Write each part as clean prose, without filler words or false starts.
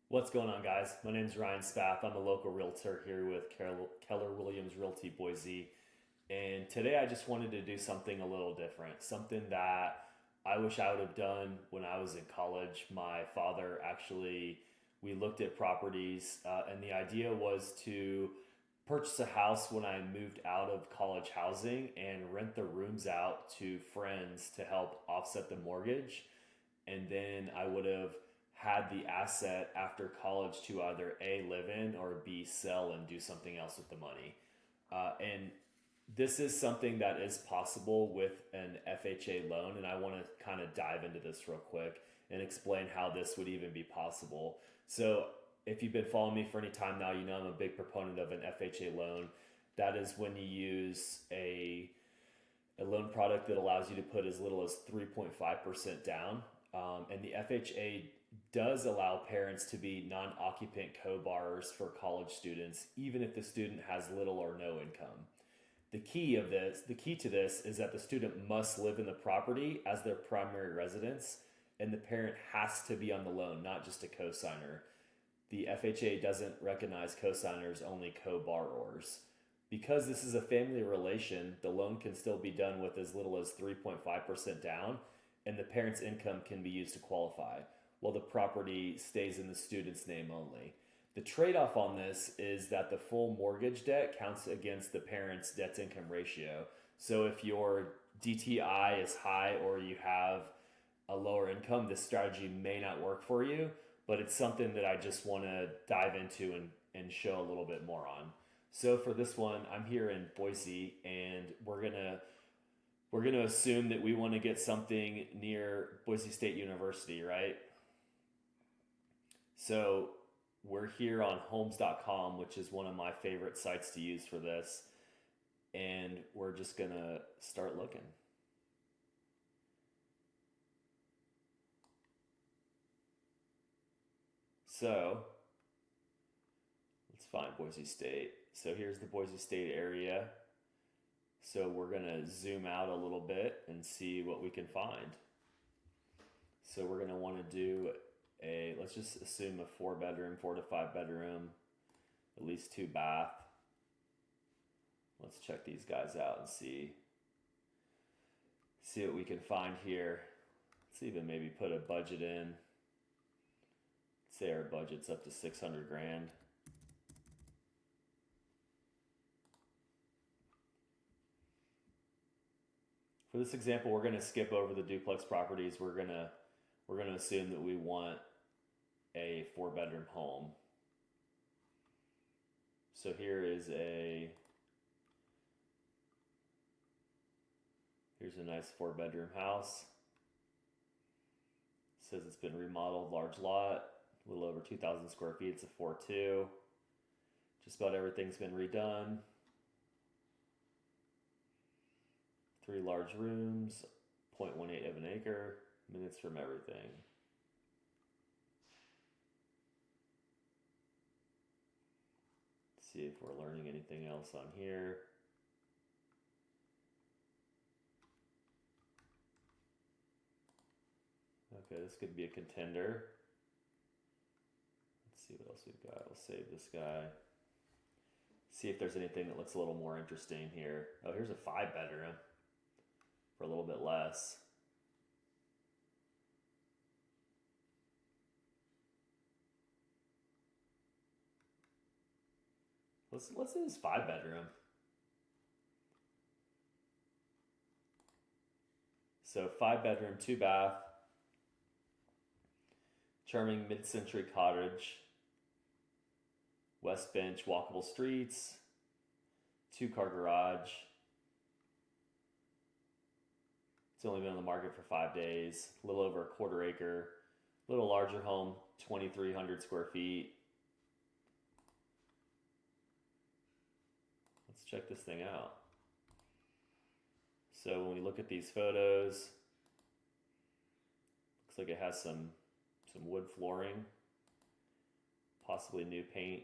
What's going on, guys? My name is Ryan Spath. I'm a local realtor here with Keller Williams Realty Boise. And today I just wanted to do something a little different, something that I wish I would have done when I was in college. My father actually, we looked at properties, and the idea was to purchase a house when I moved out of college housing and rent the rooms out to friends to help offset the mortgage. And then I would have had the asset after college to either A, live in, or B, sell and do something else with the money. And this is something that is possible with an FHA loan. And I want to kind of dive into this real quick and explain how this would even be possible. So, if you've been following me for any time now, you know I'm a big proponent of an FHA loan. That is when you use a loan product that allows you to put as little as 3.5% down. And the FHA does allow parents to be non occupant co borrowers for college students, even if the student has little or no income. The key to this is that the student must live in the property as their primary residence, and the parent has to be on the loan, not just a cosigner. The FHA doesn't recognize cosigners, only co borrowers. Because this is a family relation, the loan can still be done with as little as 3.5% down, and the parent's income can be used to qualify, while the property stays in the student's name only. The trade off on this is that the full mortgage debt counts against the parent's debt to income ratio. So if your DTI is high or you have a lower income, this strategy may not work for you, but it's something that I just want to dive into and show a little bit more on. So for this one, I'm here in Boise, and we're gonna assume that we want to get something near Boise State University, right? So we're here on Homes.com, which is one of my favorite sites to use for this, and we're just gonna start looking. So let's find Boise State. So here's the Boise State area. So we're gonna zoom out a little bit and see what we can find. So we're gonna want to do let's just assume a 4 bedroom, 4 to 5 bedroom, at least two bath. Let's check these guys out and see what we can find here. Let's even maybe put a budget in. Say our budget's up to 600 grand. For this example, we're going to skip over the duplex properties. We're going to assume that we want a 4 bedroom home. So here's a nice 4 bedroom house. It says it's been remodeled, large lot, a little over 2,000 square feet. It's a 4.2. Just about everything's been redone. 3 large rooms, 0.18 of an acre, minutes from everything. Let's see if we're learning anything else on here. Okay, this could be a contender. Let's see what else we've got. We'll save this guy. See if there's anything that looks a little more interesting here. Oh, here's a 5 bedroom for a little bit less. Let's do this 5 bedroom. So 5 bedroom, two bath, charming mid-century cottage, west bench, walkable streets, 2 car garage. It's only been on the market for 5 days. A little over a quarter acre, a little larger home, 2,300 square feet. Let's check this thing out. So when we look at these photos, looks like it has some wood flooring, possibly new paint.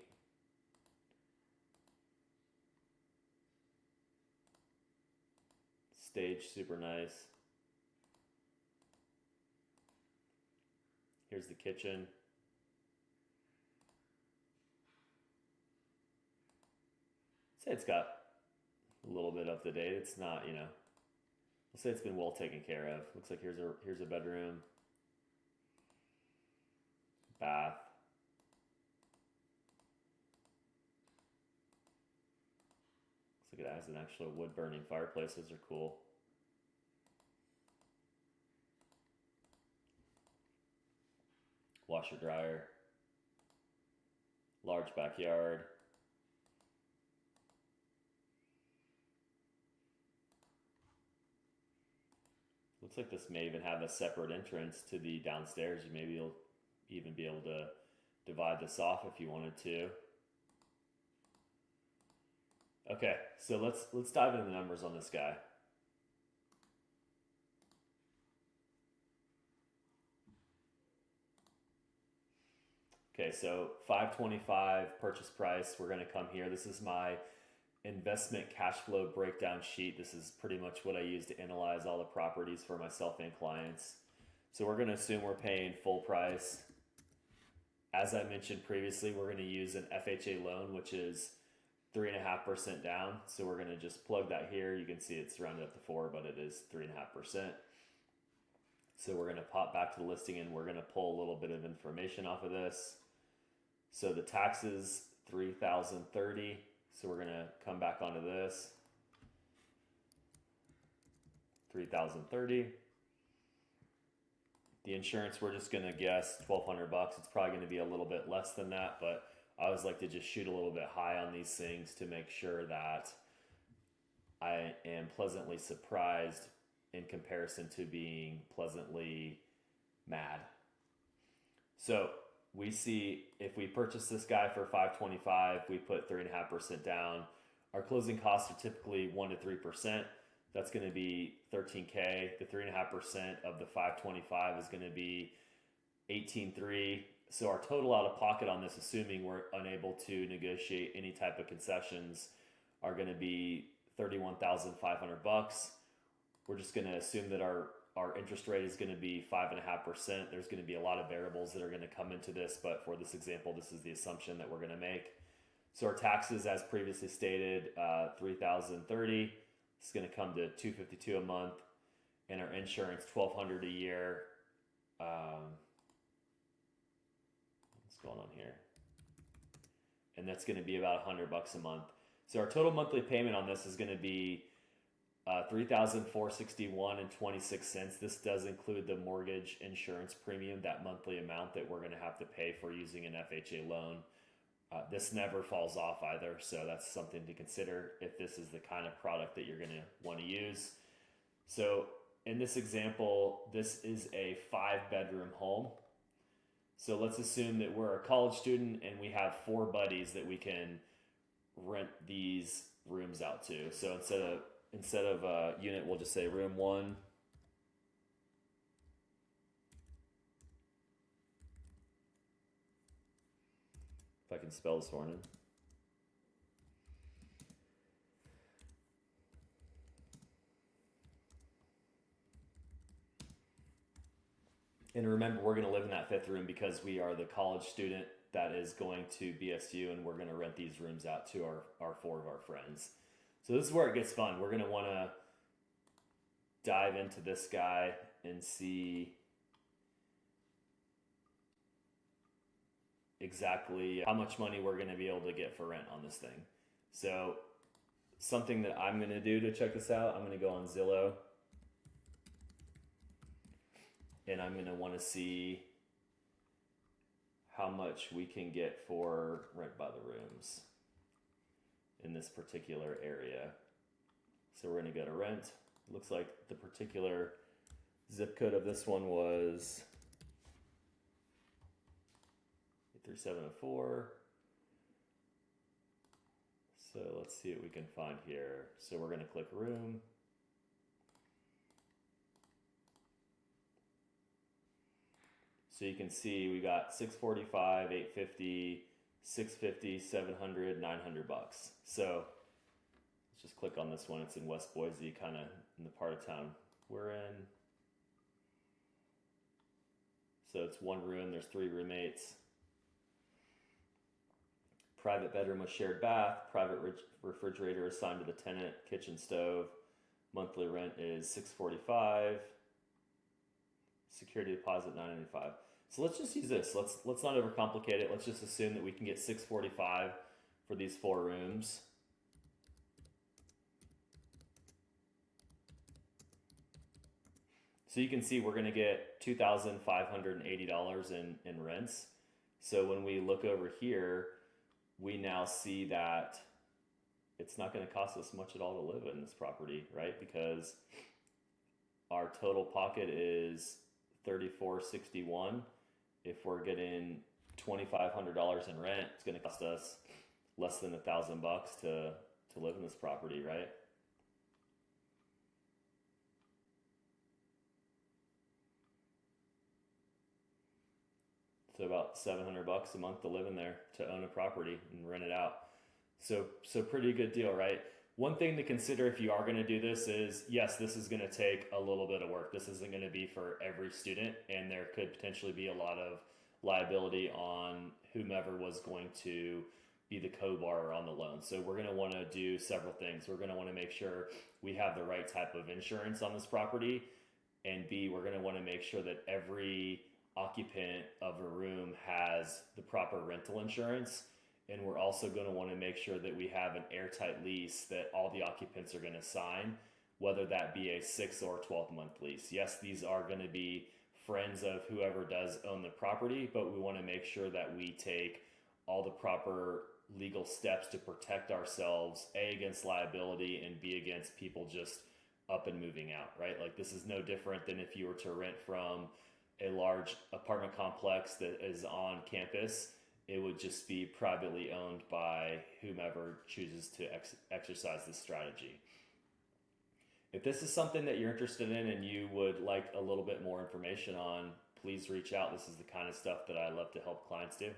Stage super nice. Here's the kitchen. say it's got a little bit up to date. It's not, you know, we'll say it's been well taken care of. Looks like here's a bedroom, bath. Looks like it has an actual wood burning fireplace. Those are cool. Washer dryer, large backyard. Looks like this may even have a separate entrance to the downstairs. You maybe you'll even be able to divide this off if you wanted to. Okay, so let's dive into the numbers on this guy. Okay, so 525 purchase price. We're going to come here. This is my investment cash flow breakdown sheet. This is pretty much what I use to analyze all the properties for myself and clients. So we're going to assume we're paying full price. As I mentioned previously, we're going to use an FHA loan, which is 3.5% down. So we're going to just plug that here. You can see it's rounded up to 4, but it is 3.5%. So we're going to pop back to the listing and we're going to pull a little bit of information off of this. So the taxes, $3,030. So we're going to come back onto this. $3,030. The insurance, we're just going to guess $1,200. It's probably going to be a little bit less than that, but I always like to just shoot a little bit high on these things to make sure that I am pleasantly surprised in comparison to being pleasantly mad. So we see if we purchase this guy for $525, we put 3.5% down. Our closing costs are typically 1 to 3%. That's going to be $13K. The 3.5% of the $525 is going to be $18,300. So our total out of pocket on this, assuming we're unable to negotiate any type of concessions, are going to be $31,500. We're just going to assume that our interest rate is going to be 5.5%. There's going to be a lot of variables that are going to come into this, but for this example, this is the assumption that we're going to make. So our taxes, as previously stated, $3,030. It's going to come to $252 a month, and our insurance $1,200 a year. What's going on here? And that's going to be about $100 a month. So our total monthly payment on this is going to be $3,461.26. This does include the mortgage insurance premium, that monthly amount that we're going to have to pay for using an FHA loan. This never falls off either, so that's something to consider if this is the kind of product that you're going to want to use. So in this example, this is a 5-bedroom home. So let's assume that we're a college student and we have 4 buddies that we can rent these rooms out to. So instead of a unit, we'll just say room 1. If I can spell this morning. And remember, we're going to live in that 5th room because we are the college student that is going to BSU, and we're going to rent these rooms out to our 4 of our friends. So this is where it gets fun. We're going to want to dive into this guy and see exactly how much money we're going to be able to get for rent on this thing. So something that I'm going to do to check this out, I'm going to go on Zillow, and I'm going to want to see how much we can get for rent by the rooms in this particular area. So we're going to go to rent. It looks like the particular zip code of this one was 3704. So let's see what we can find here. So we're going to click room. So you can see we got 645, 850, 650, 700, 900 bucks. So let's just click on this one. It's in West Boise, kind of in the part of town we're in. So it's 1 room, there's 3 roommates. Private bedroom with shared bath, private refrigerator assigned to the tenant, kitchen stove. Monthly rent is $645. Security deposit $995. So let's just use this. Let's not overcomplicate it. Let's just assume that we can get $645 for these 4 rooms. So you can see we're going to get $2,580 in rents. So when we look over here, we now see that it's not going to cost us much at all to live in this property, right? Because our total pocket is $3,461. If we're getting $2,500 in rent, it's going to cost us less than $1,000 to live in this property, right? So about $700 a month to live in there, to own a property and rent it out. So pretty good deal, right? One thing to consider if you are going to do this is, yes, this is going to take a little bit of work. This isn't going to be for every student, and there could potentially be a lot of liability on whomever was going to be the co-borrower on the loan. So we're going to want to do several things. We're going to want to make sure we have the right type of insurance on this property, and B, we're going to want to make sure that every occupant of a room has the proper rental insurance. And we're also going to want to make sure that we have an airtight lease that all the occupants are going to sign, whether that be a 6 or 12-month lease. Yes, these are going to be friends of whoever does own the property, but we want to make sure that we take all the proper legal steps to protect ourselves, A, against liability, and B, against people just up and moving out, right? Like, this is no different than if you were to rent from a large apartment complex that is on campus. It would just be privately owned by whomever chooses to exercise this strategy. If this is something that you're interested in and you would like a little bit more information on, please reach out. This is the kind of stuff that I love to help clients do.